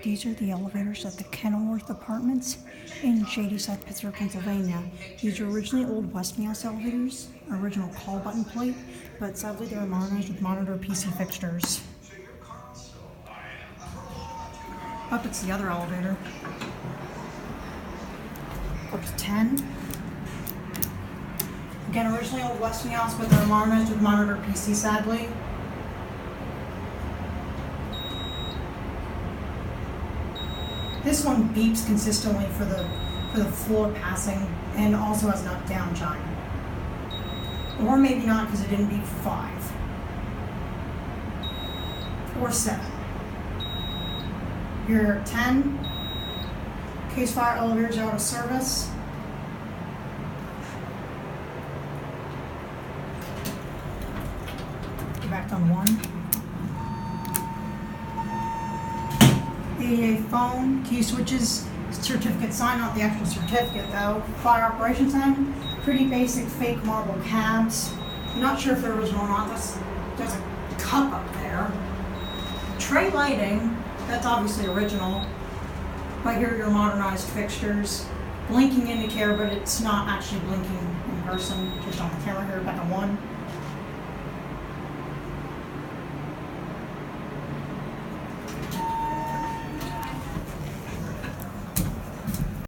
These are the elevators at the Kennilworth Apartments in Shadyside, Pittsburgh, Pennsylvania. These are originally old Westinghouse elevators, original call button plate, but sadly they were modernized with monitor PC fixtures. Up it's the other elevator. Up to 10. Again, originally old Westinghouse, but they're modernized with monitor PC, sadly. This one beeps consistently for the floor passing, and also has an up-down chime. Or maybe not, because it didn't beep for 5. Or 7. Your 10. Case fire elevators are out of service. Go back down 1. 88 phone, key switches, certificate sign, not the actual certificate though. Fire operations end, pretty basic fake marble cabs. I'm not sure if they're original or not. There's a cup up there. Tray lighting, that's obviously original. But here are your modernized fixtures. Blinking indicator, but it's not actually blinking in person, just on the camera here, back on 1.